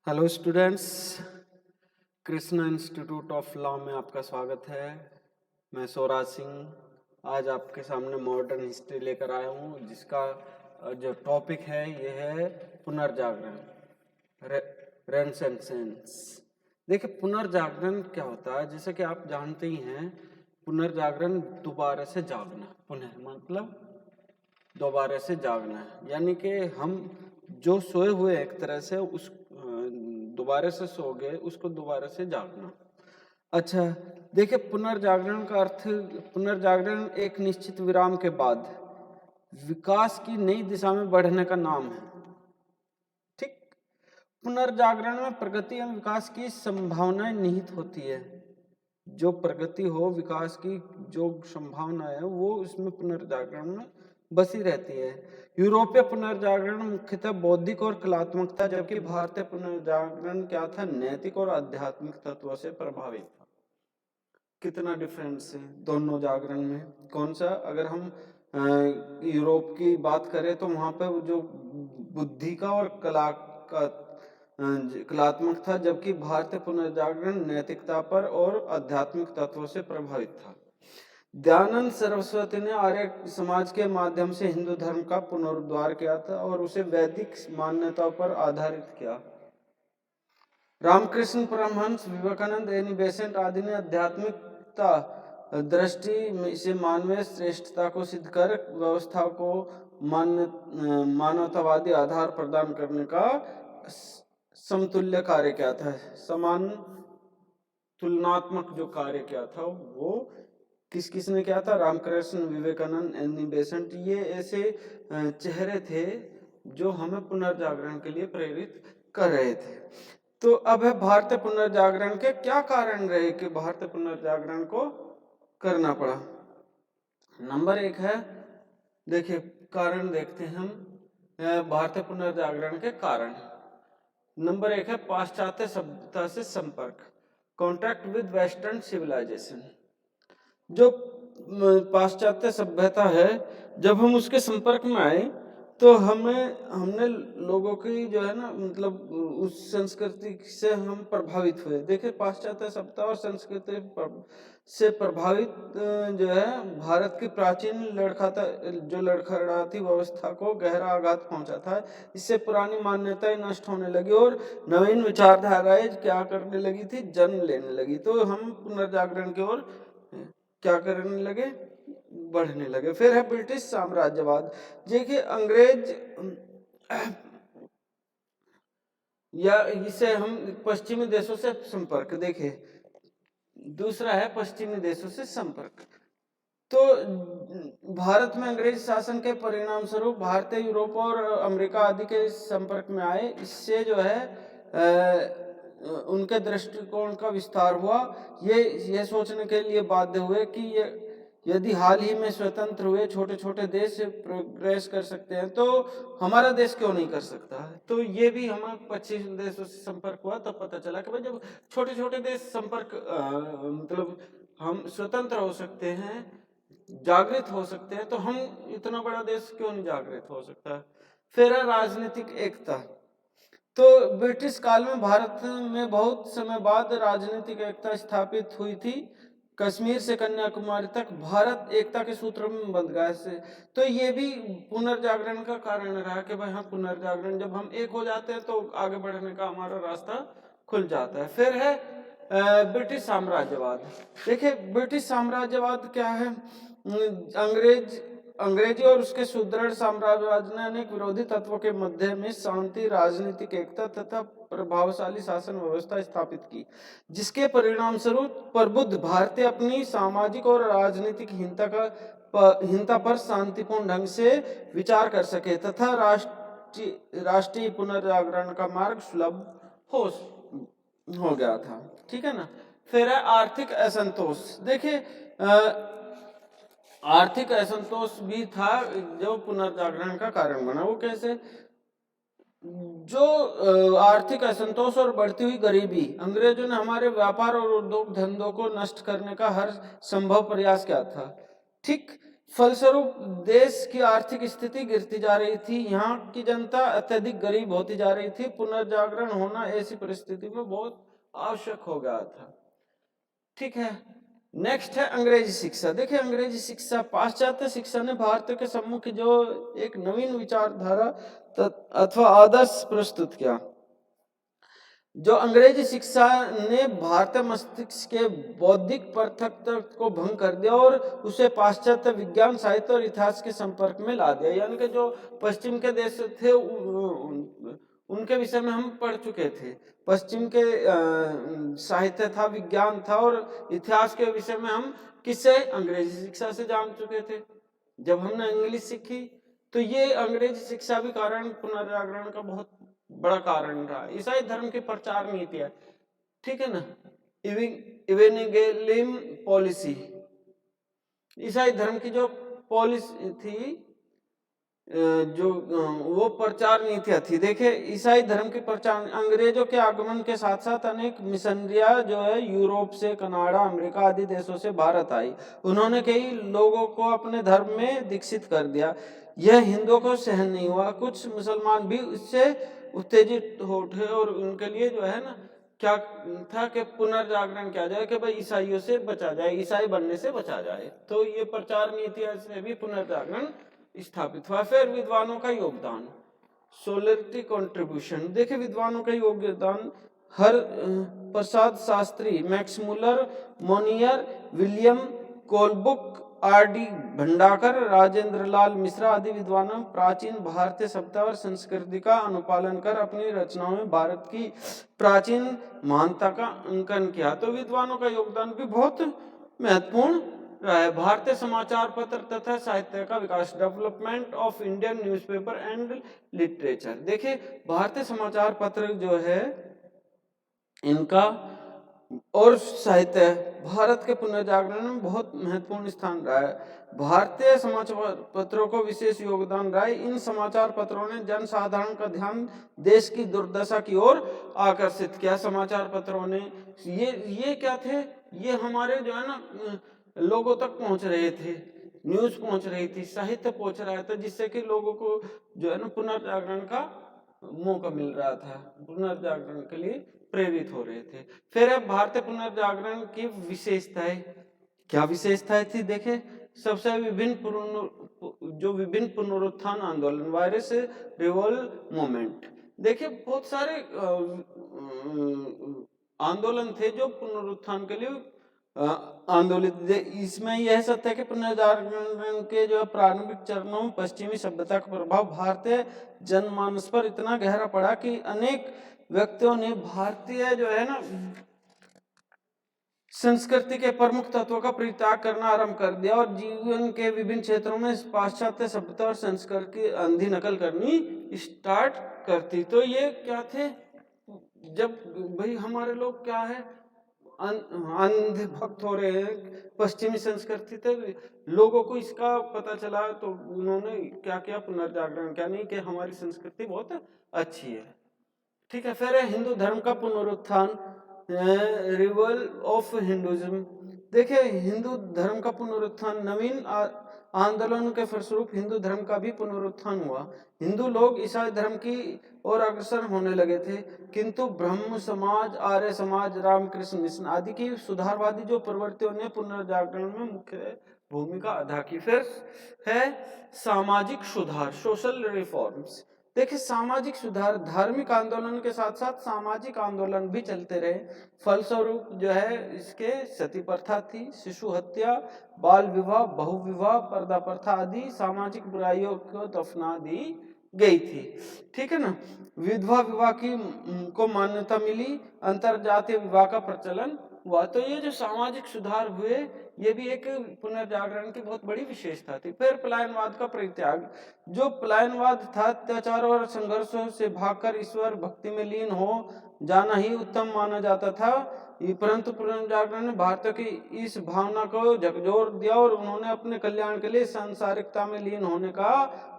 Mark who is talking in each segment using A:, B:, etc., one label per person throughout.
A: Hello students, Krishna institute of law में आपका स्वागत है। मैं स्वराज सिंह आज आपके सामने मॉडर्न हिस्ट्री लेकर आया हूँ, जिसका जो टॉपिक है ये है पुनर्जागरण, रेनेसांस। देखिए, पुनर्जागरण क्या होता है? जैसे कि आप जानते ही हैं, पुनर्जागरण दोबारा से जागना, पुनः मतलब दोबारा से जागना है, यानी कि हम जो सोए हुए एक तरह से उस दोबारा से सो गए, उसको दोबारा से जागना। अच्छा, देखिए, पुनर्जागरण का अर्थ, पुनर्जागरण एक निश्चित विराम के बाद विकास की नई दिशा में बढ़ने का नाम है। ठीक, पुनर्जागरण में प्रगति एवं विकास की संभावनाएं निहित होती है। जो प्रगति हो, विकास की जो संभावना है, वो इसमें पुनर्जागरण में बसी रहती है। यूरोपीय पुनर्जागरण मुख्यतः बौद्धिक और कलात्मक था, जबकि भारतीय पुनर्जागरण क्या था? नैतिक और आध्यात्मिक तत्वों से प्रभावित था। कितना डिफरेंस है दोनों जागरण में? कौन सा? अगर हम यूरोप की बात करें तो वहां पर जो बुद्धि का और कला का कलात्मक था, जबकि भारतीय पुनर्जागरण नैतिकता पर और आध्यात्मिक तत्वों से प्रभावित था। दयानंद सरस्वती ने आर्य समाज के माध्यम से हिंदू धर्म का पुनरुद्धार किया था और उसे वैदिक मान्यताओं पर आधारित किया। रामकृष्ण परमहंस, विवेकानंद, एनी बेसेंट आदि ने आध्यात्मिकता दृष्टि से मानवीय श्रेष्ठता को सिद्ध कर व्यवस्था को मानवतावादी आधार प्रदान करने का समतुल्य कार्य किया था। समान तुलनात्मक जो कार्य किया था वो किसने किया था? Ramakrishna, Vivekananda, Annie Besant. ये ऐसे चेहरे थे जो हमें पुनर्जागरण के लिए प्रेरित कर रहे थे। तो अब है भारतीय पुनर्जागरण के क्या कारण रहे कि भारतीय पुनर्जागरण को करना पड़ा। नंबर एक है, देखिए कारण देखते हैं हम भारतीय पुनर्जागरण के कारण। नंबर एक है पाश्चात्य सभ्यता से संपर्क, कॉन्टैक्ट विद वेस्टर्न सिविलाइजेशन। जो पाश्चात्य सभ्यता है, जब हम उसके संपर्क में आए तो हमने लोगों की जो है ना, मतलब उस संस्कृति से हम प्रभावित हुए। देखिए, पाश्चात्य सभ्यता और संस्कृति से प्रभावित जो है भारत की प्राचीन लड़खड़ाती व्यवस्था को गहरा आघात पहुंचा था। इससे पुरानी मान्यताएं नष्ट होने लगी और नवीन विचारधाराएं क्या करने लगी थी? जन्म लेने लगी। तो हम पुनर्जागरण की ओर क्या करने लगे? बढ़ने लगे। फिर है ब्रिटिश साम्राज्यवाद। देखिए, अंग्रेज या इसे हम पश्चिमी देशों से संपर्क। देखे, दूसरा है पश्चिमी देशों से संपर्क। तो भारत में अंग्रेज शासन के परिणाम स्वरूप भारतीय, यूरोप और अमेरिका आदि के संपर्क में आए। इससे जो है उनके दृष्टिकोण का विस्तार हुआ। ये सोचने के लिए बाध्य हुए कि यदि हाल ही में स्वतंत्र हुए छोटे छोटे देश प्रोग्रेस कर सकते हैं, तो हमारा देश क्यों नहीं कर सकता है? तो ये भी हमें पश्चिमी देशों से संपर्क हुआ, तब पता चला कि भाई जब छोटे छोटे देश संपर्क मतलब हम स्वतंत्र हो सकते हैं, जागृत हो सकते हैं, तो हम इतना बड़ा देश क्यों नहीं जागृत हो सकता? फिर है राजनीतिक एकता। तो ब्रिटिश काल में भारत में बहुत समय बाद राजनीतिक एकता स्थापित हुई थी। कश्मीर से कन्याकुमारी तक भारत एकता के सूत्र में बंध गया से। तो ये भी पुनर्जागरण का कारण रहा कि भाई हाँ, पुनर्जागरण जब हम एक हो जाते हैं तो आगे बढ़ने का हमारा रास्ता खुल जाता है। फिर है ब्रिटिश साम्राज्यवाद। देखिए, ब्रिटिश साम्राज्यवाद क्या है? अंग्रेजी और उसके सुदृढ़ साम्राज्यवाद ने अनेक विरोधी तत्वों के मध्य में शांति, राजनीतिक एकता तथा प्रभावशाली शासन व्यवस्था स्थापित की, जिसके परिणाम स्वरूप प्रबुद्ध भारतीय अपनी सामाजिक और राजनीतिक हीनता पर शांतिपूर्ण ढंग से विचार कर सके तथा राष्ट्रीय पुनर्जागरण का मार्ग सुलभ हो गया था। ठीक है ना? फिर है आर्थिक असंतोष। देखिए, आर्थिक असंतोष भी था जो पुनर्जागरण का कारण बना। वो कैसे? जो आर्थिक असंतोष और बढ़ती हुई गरीबी, अंग्रेजों ने हमारे व्यापार और उद्योग धंधों को नष्ट करने का हर संभव प्रयास किया था। ठीक, फलस्वरूप देश की आर्थिक स्थिति गिरती जा रही थी, यहाँ की जनता अत्यधिक गरीब होती जा रही थी। पुनर्जागरण होना ऐसी परिस्थिति में बहुत आवश्यक हो गया था। ठीक है, नेक्स्ट है अंग्रेजी शिक्षा। देखिए अंग्रेजी शिक्षा, पाश्चात्य शिक्षा ने भारत के सम्मुख जो एक नवीन विचारधारा अथवा आदर्श प्रस्तुत किया। जो अंग्रेजी शिक्षा ने भारतीय मस्तिष्क के बौद्धिक पृथकता को भंग कर दिया और उसे पाश्चात्य विज्ञान, साहित्य और इतिहास के संपर्क में ला दिया। यानी कि जो पश्चिम के देश थे उनके विषय में हम पढ़ चुके थे। पश्चिम के साहित्य था, विज्ञान था और इतिहास के विषय में हम किससे, अंग्रेजी शिक्षा से जान चुके थे जब हमने इंग्लिश सीखी। तो ये अंग्रेजी शिक्षा भी कारण पुनर्जागरण का बहुत बड़ा कारण रहा। ईसाई धर्म की प्रचार नीति है, ठीक है ना, इवेंजेलिज्म पॉलिसी, ईसाई धर्म की जो पॉलिसी थी, जो वो प्रचार नीतियां थी। देखिए ईसाई धर्म की प्रचार, अंग्रेजों के आगमन के साथ साथ अनेक मिशनरियां जो है यूरोप से, कनाडा, अमेरिका आदि देशों से भारत आई। उन्होंने कई लोगों को अपने धर्म में दीक्षित कर दिया। यह हिंदुओं को सहन नहीं हुआ। कुछ मुसलमान भी इससे उत्तेजित हो उठे और उनके लिए जो है ना क्या था कि पुनर्जागरण किया जाए कि भाई ईसाइयों से बचा जाए, ईसाई बनने से बचा जाए। तो ये प्रचार नीतियां से भी पुनर्जागरण स्थापित हुआ। फिर विद्वानों का योगदान, सोलिडरिटी कंट्रीब्यूशन। देखिए विद्वानों का योगदान, Har Prasad Shastri, Max Muller, Monier, William Colebrooke, R D. Bhandarkar, Rajendra Lal Mishra आदि विद्वानों प्राचीन भारतीय सभ्यता और संस्कृति का अनुपालन कर अपनी रचनाओं में भारत की प्राचीन महानता का अंकन किया। तो विद्वानों का योगदान भी बहुत महत्वपूर्ण रहा है। भारतीय समाचार पत्र तथा साहित्य का विकास, development of Indian newspaper and literature. देखिए भारतीय समाचार पत्र जो है इनका और साहित्य भारत के पुनर्जागरण में बहुत महत्वपूर्ण स्थान रहा है। भारतीय समाचार पत्रों को विशेष योगदान रहा है। इन समाचार पत्रों ने जनसाधारण का ध्यान देश की दुर्दशा की ओर आकर्षित किया। समाचार पत्रों ने ये क्या थे, ये हमारे जो है ना लोगों तक पहुंच रहे थे, न्यूज पहुंच रही थी, साहित्य पहुंच रहा था, जिससे कि लोगों को जो है ना पुनर्जागरण का मौका मिल रहा था, पुनर्जागरण के लिए प्रेरित हो रहे थे। फिर अब भारतीय पुनर्जागरण की विशेषताएं, क्या विशेषताएं थी? देखे सबसे विभिन्न पुनरुत्थान आंदोलन, वायरस रिवोल्ट मूवमेंट। देखिए बहुत सारे आंदोलन थे जो पुनरुत्थान के लिए आंदोलित। इसमें यह सत्य है कि पुनर्जागरण के जो प्रारंभिक चरणों में पश्चिमी सभ्यता का प्रभाव भारतीय जनमानस पर इतना गहरा पड़ा कि अनेक व्यक्तियों ने भारतीय जो है ना संस्कृति के प्रमुख तत्वों का परित्याग करना आरंभ कर दिया और जीवन के विभिन्न क्षेत्रों में पाश्चात्य सभ्यता और संस्कृति की अंधी नकल करनी स्टार्ट करती। तो ये क्या थे, जब भाई हमारे लोग क्या है अंधे भक्त हो रहे हैं पश्चिमी संस्कृति, तक लोगों को इसका पता चला तो उन्होंने क्या किया, पुनर्जागरण किया, नहीं कि हमारी संस्कृति बहुत अच्छी है। ठीक है, फिर हिंदू धर्म का पुनरुत्थान, रिवल ऑफ हिंदुइज्म। देखिए हिंदू धर्म का पुनरुत्थान, नवीन आंदोलन के फलस्वरूप हिंदू धर्म का भी पुनरुत्थान हुआ। हिंदू लोग ईसाई धर्म की ओर अग्रसर होने लगे थे, किंतु ब्रह्म समाज, आर्य समाज, रामकृष्ण मिशन आदि की सुधारवादी जो प्रवृत्तियों ने पुनर्जागरण में मुख्य भूमिका अदा की। फिर है सामाजिक सुधार, सोशल रिफॉर्म्स। देखिए सामाजिक सुधार, धार्मिक आंदोलन के साथ साथ सामाजिक आंदोलन भी चलते रहे। फलस्वरूप जो है इसके सती प्रथा थी, शिशु हत्या, बाल विवाह, बहु विवाह, पर्दा प्रथा आदि सामाजिक बुराइयों को दफना दी गई थी। ठीक है ना, विधवा विवाह को मान्यता मिली, अंतरजातीय विवाह का प्रचलन हुआ। तो ये जो सामाजिक सुधार हुए ये भी एक पुनर्जागरण की बहुत बड़ी विशेषता थी। फिर पलायनवाद का परित्याग, जो पलायनवाद था अत्याचार और संघर्षों से भागकर ईश्वर भक्ति में लीन हो जाना ही उत्तम माना जाता था, परंतु पुनर्जागरण ने भारतीयों की इस भावना को झकझोर दिया और उन्होंने अपने कल्याण के लिए सांसारिकता में लीन होने का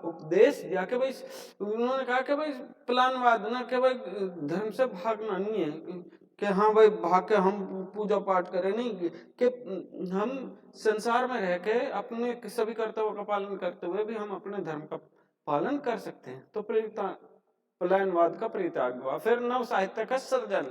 A: उपदेश दिया। कि भाई उन्होंने कहा कि भाई पलायनवाद ना कि भाई धर्म से भागना नहीं है, कि हाँ भाई भाग के हम पूजा पाठ करें, नहीं कि हम संसार में रह के अपने सभी कर्तव्यों का पालन करते हुए भी हम अपने धर्म का पालन कर सकते हैं। तो पलायनवाद का परित्याग हुआ। फिर नव साहित्य का सृजन,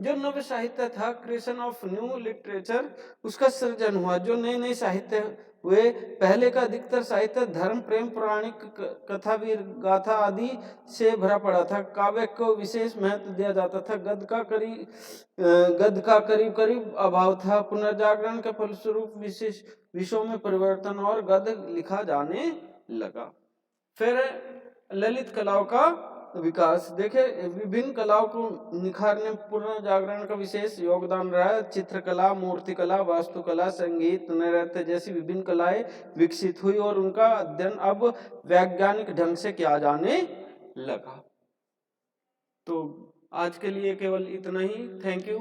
A: जो नव साहित्य था, क्रिएशन ऑफ न्यू लिटरेचर, उसका सृजन हुआ। जो नए नए साहित्य हुए, पहले का अधिकतर साहित्य धर्म, प्रेम, पौराणिक कथा, वीर गाथा आदि से भरा पड़ा था। काव्य को विशेष महत्व दिया जाता था। गद्य का करीब करीब अभाव था। पुनर्जागरण के फलस्वरूप विशेष विषयों में परिवर्तन और गद्य लिखा जाने लगा। फिर ललित कलाओं का विकास, देखे विभिन्न कलाओं को निखारने पुनर्जागरण का विशेष योगदान रहा है। चित्रकला, मूर्तिकला, वास्तुकला, संगीत, नृत्य जैसी विभिन्न कलाएं विकसित हुई और उनका अध्ययन अब वैज्ञानिक ढंग से किया जाने लगा। तो आज के लिए केवल इतना ही। Thank you.